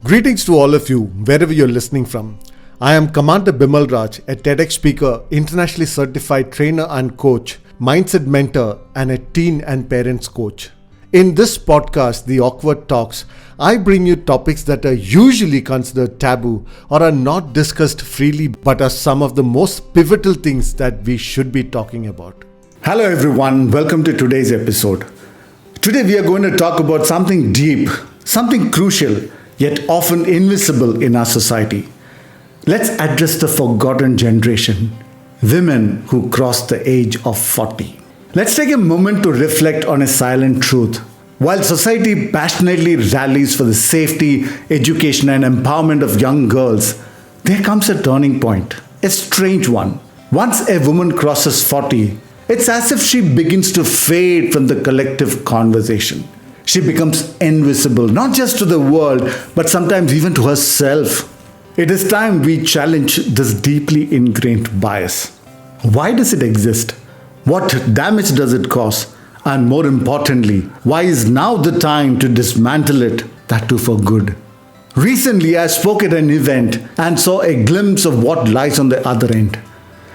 Greetings to all of you, wherever you're listening from. I am Commander Bimal Raj, a TEDx speaker, internationally certified trainer and coach, mindset mentor, and a teen and parents coach. In this podcast, The Awkward Talks, I bring you topics that are usually considered taboo or are not discussed freely, but are some of the most pivotal things that we should be talking about. Hello everyone, welcome to today's episode. Today we are going to talk about something deep, something crucial, yet often invisible in our society. Let's address the forgotten generation, women who cross the age of 40. Let's take a moment to reflect on a silent truth. While society passionately rallies for the safety, education, and empowerment of young girls, there comes a turning point, a strange one. Once a woman crosses 40, it's as if she begins to fade from the collective conversation. She becomes invisible, not just to the world, but sometimes even to herself. It is time we challenge this deeply ingrained bias. Why does it exist? What damage does it cause? And more importantly, why is now the time to dismantle it, that too for good? Recently, I spoke at an event and saw a glimpse of what lies on the other end.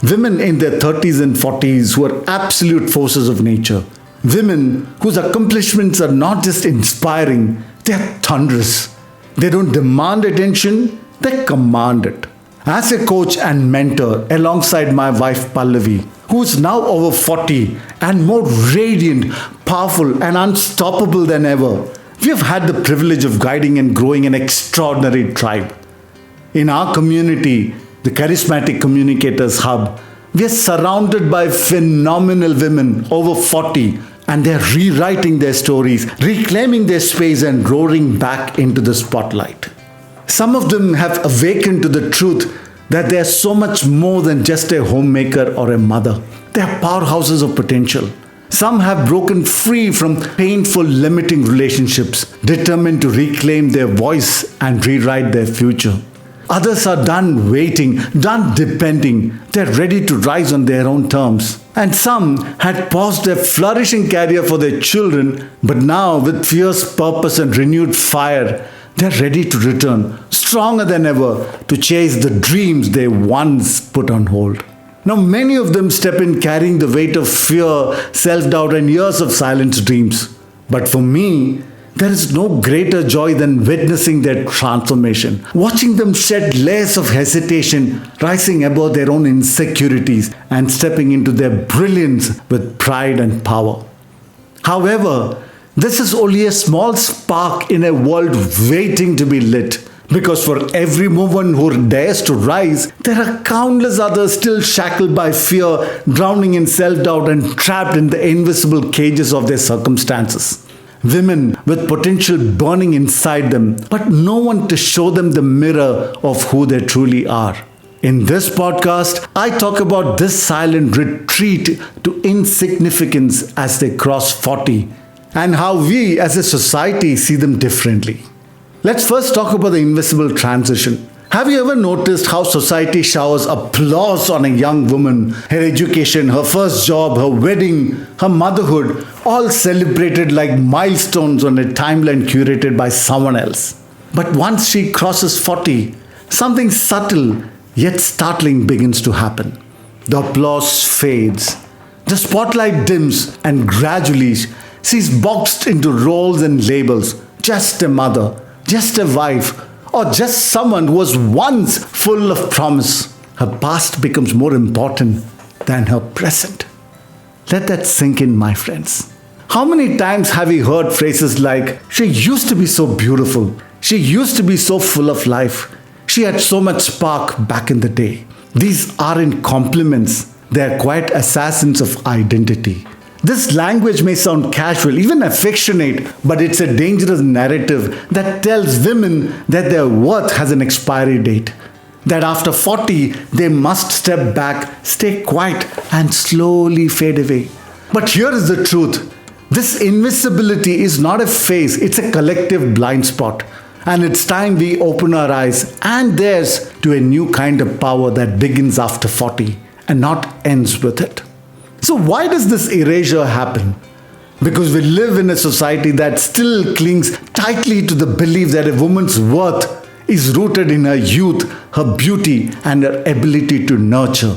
Women in their 30s and 40s who are absolute forces of nature. Women whose accomplishments are not just inspiring, they are thunderous. They don't demand attention, they command it. As a coach and mentor alongside my wife Pallavi, who is now over 40 and more radiant, powerful and unstoppable than ever, we have had the privilege of guiding and growing an extraordinary tribe. In our community, the Charismatic Communicators Hub, we are surrounded by phenomenal women over 40 and they are rewriting their stories, reclaiming their space and roaring back into the spotlight. Some of them have awakened to the truth that they are so much more than just a homemaker or a mother. They are powerhouses of potential. Some have broken free from painful, limiting relationships, determined to reclaim their voice and rewrite their future. Others are done waiting, done depending. They're ready to rise on their own terms. And some had paused their flourishing career for their children, but now with fierce purpose and renewed fire, they're ready to return, stronger than ever, to chase the dreams they once put on hold. Now many of them step in carrying the weight of fear, self-doubt and years of silent dreams. But for me, there is no greater joy than witnessing their transformation, watching them shed layers of hesitation, rising above their own insecurities and stepping into their brilliance with pride and power. However, this is only a small spark in a world waiting to be lit. Because for every woman who dares to rise, there are countless others still shackled by fear, drowning in self-doubt and trapped in the invisible cages of their circumstances. Women with potential burning inside them, but no one to show them the mirror of who they truly are. In this podcast, I talk about this silent retreat to insignificance as they cross 40 and how we as a society see them differently. Let's first talk about the invisible transition. Have you ever noticed how society showers applause on a young woman, her education, her first job, her wedding, her motherhood, all celebrated like milestones on a timeline curated by someone else? But once she crosses 40, something subtle yet startling begins to happen. The applause fades. The spotlight dims and gradually she's boxed into roles and labels. Just a mother, just a wife, or just someone who was once full of promise. Her past becomes more important than her present. Let that sink in, my friends. How many times have we heard phrases like, she used to be so beautiful, she used to be so full of life, she had so much spark back in the day. These aren't compliments, they are quiet assassins of identity. This language may sound casual, even affectionate, but it's a dangerous narrative that tells women that their worth has an expiry date. That after 40, they must step back, stay quiet, and slowly fade away. But here is the truth. This invisibility is not a phase, it's a collective blind spot. And it's time we open our eyes and theirs to a new kind of power that begins after 40 and not ends with it. So why does this erasure happen? Because we live in a society that still clings tightly to the belief that a woman's worth is rooted in her youth, her beauty, and her ability to nurture.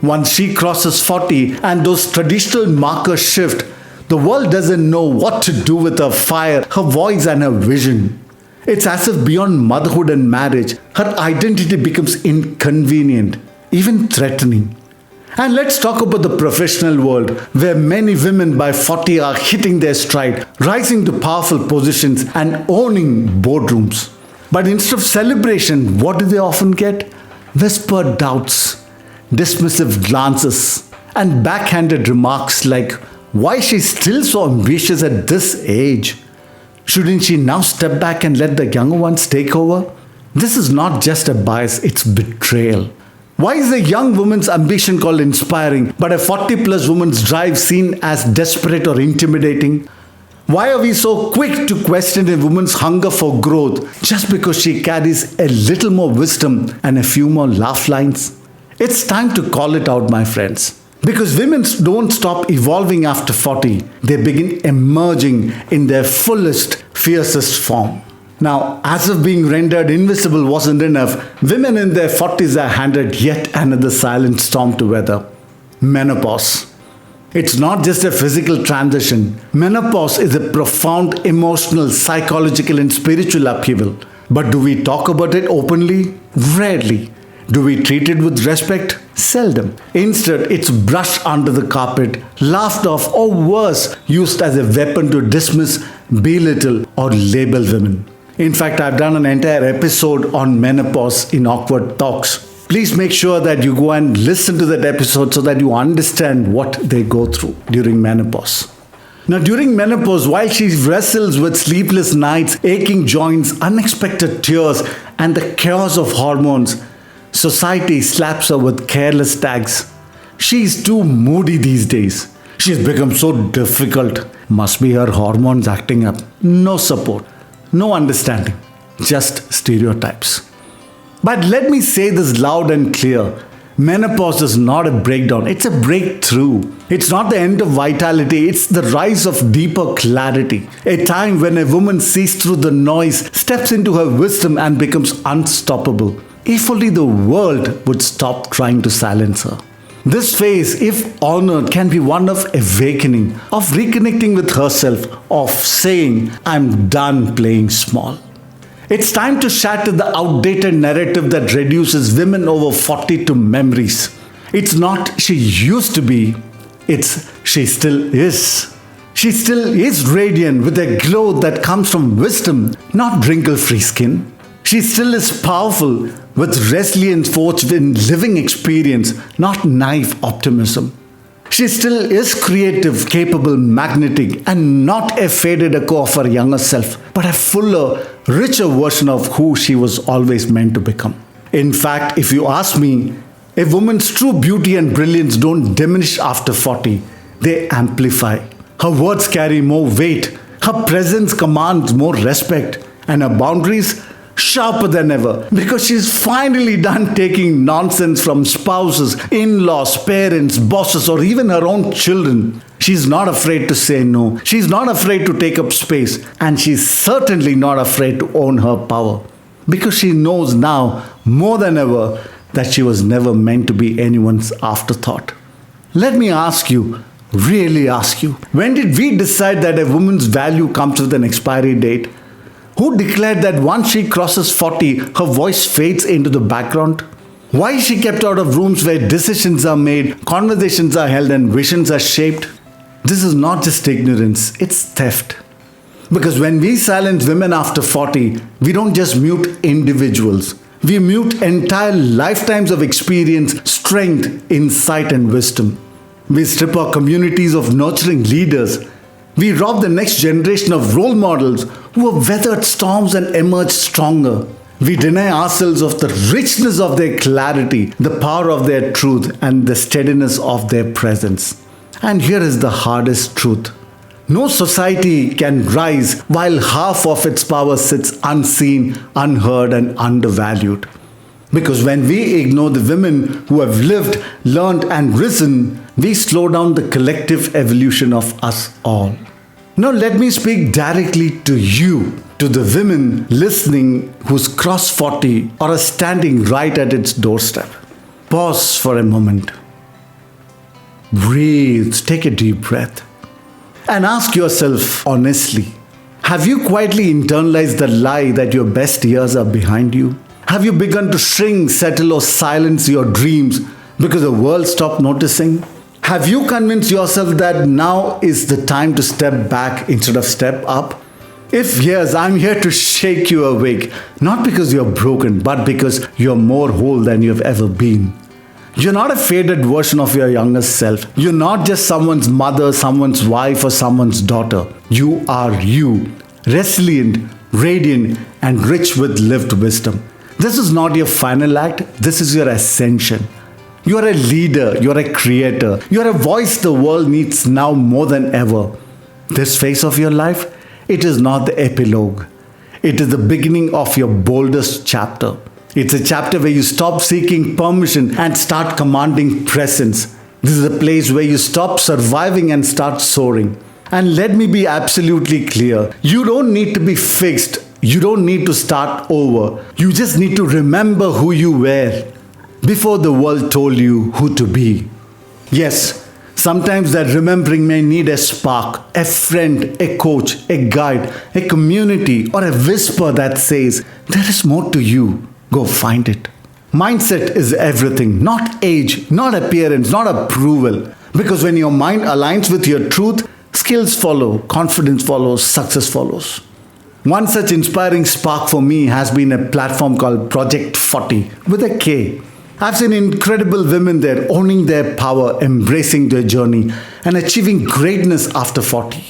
Once she crosses 40 and those traditional markers shift, the world doesn't know what to do with her fire, her voice, and her vision. It's as if beyond motherhood and marriage, her identity becomes inconvenient, even threatening. And let's talk about the professional world, where many women by 40 are hitting their stride, rising to powerful positions, and owning boardrooms. But instead of celebration, what do they often get? Whispered doubts, dismissive glances, and backhanded remarks like, why is she still so ambitious at this age? Shouldn't she now step back and let the younger ones take over? This is not just a bias, it's betrayal. Why is a young woman's ambition called inspiring, but a 40-plus woman's drive seen as desperate or intimidating? Why are we so quick to question a woman's hunger for growth just because she carries a little more wisdom and a few more laugh lines? It's time to call it out, my friends. Because women don't stop evolving after 40, they begin emerging in their fullest, fiercest form. Now, as if being rendered invisible wasn't enough, women in their 40s are handed yet another silent storm to weather: menopause. It's not just a physical transition. Menopause is a profound emotional, psychological, and spiritual upheaval. But do we talk about it openly? Rarely. Do we treat it with respect? Seldom. Instead, it's brushed under the carpet, laughed off, or worse, used as a weapon to dismiss, belittle, or label women. In fact, I've done an entire episode on menopause in Awkward Talks. Please make sure that you go and listen to that episode so that you understand what they go through during menopause. Now, during menopause, while she wrestles with sleepless nights, aching joints, unexpected tears, and the chaos of hormones, society slaps her with careless tags. She's too moody these days. She's become so difficult. Must be her hormones acting up. No support. No understanding, just stereotypes. But let me say this loud and clear. Menopause is not a breakdown, it's a breakthrough. It's not the end of vitality, it's the rise of deeper clarity. A time when a woman sees through the noise, steps into her wisdom, and becomes unstoppable. If only the world would stop trying to silence her. This phase, if honored, can be one of awakening, of reconnecting with herself, of saying, I'm done playing small. It's time to shatter the outdated narrative that reduces women over 40 to memories. It's not she used to be, it's she still is. She still is radiant with a glow that comes from wisdom, not wrinkle-free skin. She still is powerful with resilience forged in living experience, not naive optimism. She still is creative, capable, magnetic, and not a faded echo of her younger self, but a fuller, richer version of who she was always meant to become. In fact, if you ask me, a woman's true beauty and brilliance don't diminish after 40, they amplify. Her words carry more weight, her presence commands more respect, and her boundaries sharper than ever, because she's finally done taking nonsense from spouses, in-laws, parents, bosses, or even her own children. She's not afraid to say no. She's not afraid to take up space. And she's certainly not afraid to own her power. Because she knows now, more than ever, that she was never meant to be anyone's afterthought. Let me ask you, really ask you, when did we decide that a woman's value comes with an expiry date? Who declared that once she crosses 40, her voice fades into the background? Why is she kept out of rooms where decisions are made, conversations are held, and visions are shaped? This is not just ignorance, it's theft. Because when we silence women after 40, we don't just mute individuals. We mute entire lifetimes of experience, strength, insight, and wisdom. We strip our communities of nurturing leaders. We rob the next generation of role models who have weathered storms and emerged stronger. We deny ourselves of the richness of their clarity, the power of their truth, and the steadiness of their presence. And here is the hardest truth. No society can rise while half of its power sits unseen, unheard, and undervalued. Because when we ignore the women who have lived, learned, and risen, we slow down the collective evolution of us all. Now, let me speak directly to you, to the women listening who's crossed 40 or are standing right at its doorstep. Pause for a moment. Breathe, take a deep breath, and ask yourself honestly, have you quietly internalized the lie that your best years are behind you? Have you begun to shrink, settle, or silence your dreams because the world stopped noticing? Have you convinced yourself that now is the time to step back instead of step up? If yes, I'm here to shake you awake, not because you're broken, but because you're more whole than you've ever been. You're not a faded version of your younger self. You're not just someone's mother, someone's wife, or someone's daughter. You are you, resilient, radiant, and rich with lived wisdom. This is not your final act, this is your ascension. You are a leader, you are a creator, you are a voice the world needs now more than ever. This phase of your life, it is not the epilogue. It is the beginning of your boldest chapter. It's a chapter where you stop seeking permission and start commanding presence. This is a place where you stop surviving and start soaring. And let me be absolutely clear. You don't need to be fixed. You don't need to start over. You just need to remember who you were before the world told you who to be. Yes, sometimes that remembering may need a spark, a friend, a coach, a guide, a community, or a whisper that says, there is more to you. Go find it. Mindset is everything, not age, not appearance, not approval. Because when your mind aligns with your truth, skills follow, confidence follows, success follows. One such inspiring spark for me has been a platform called Projekt 40 with a K. I've seen incredible women there owning their power, embracing their journey, and achieving greatness after 40.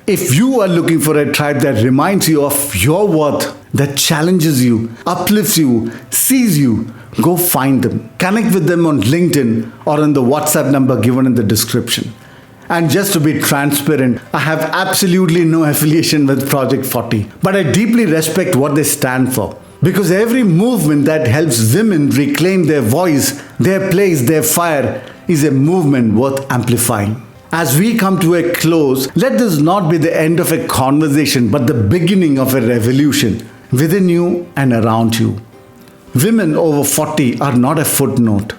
If you are looking for a tribe that reminds you of your worth, that challenges you, uplifts you, sees you, go find them. Connect with them on LinkedIn or on the WhatsApp number given in the description. And just to be transparent, I have absolutely no affiliation with Projekt 40, but I deeply respect what they stand for. Because every movement that helps women reclaim their voice, their place, their fire is a movement worth amplifying. As we come to a close, let this not be the end of a conversation, but the beginning of a revolution within you and around you. Women over 40 are not a footnote.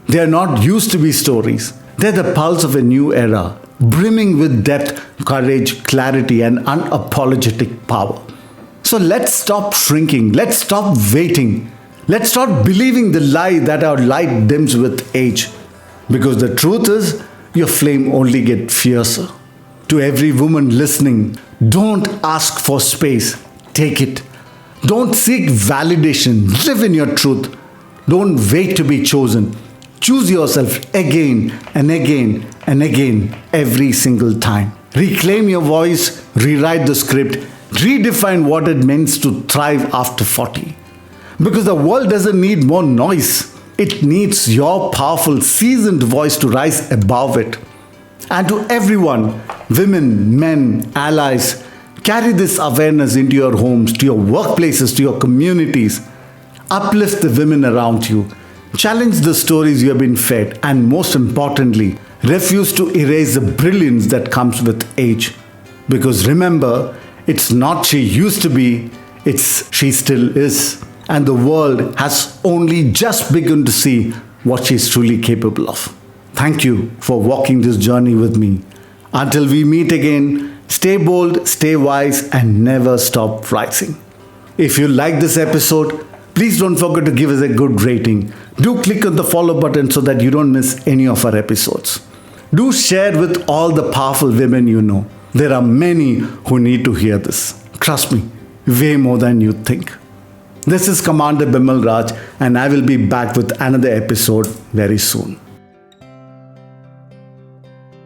They are not used to be stories. They're the pulse of a new era, brimming with depth, courage, clarity, and unapologetic power. So let's stop shrinking. Let's stop waiting. Let's start believing the lie that our light dims with age. Because the truth is, your flame only gets fiercer. To every woman listening, don't ask for space. Take it. Don't seek validation. Live in your truth. Don't wait to be chosen. Choose yourself again and again and again every single time. Reclaim your voice, rewrite the script, redefine what it means to thrive after 40. Because the world doesn't need more noise. It needs your powerful, seasoned voice to rise above it. And to everyone, women, men, allies, carry this awareness into your homes, to your workplaces, to your communities. Uplift the women around you. Challenge the stories you have been fed. And most importantly, refuse to erase the brilliance that comes with age. Because remember, it's not she used to be, it's she still is. And the world has only just begun to see what she's truly capable of. Thank you for walking this journey with me. Until we meet again, stay bold, stay wise, and never stop rising. If you like this episode, please don't forget to give us a good rating. Do click on the follow button so that you don't miss any of our episodes. Do share with all the powerful women you know. There are many who need to hear this. Trust me, way more than you think. This is Commander Bimal Raj, and I will be back with another episode very soon.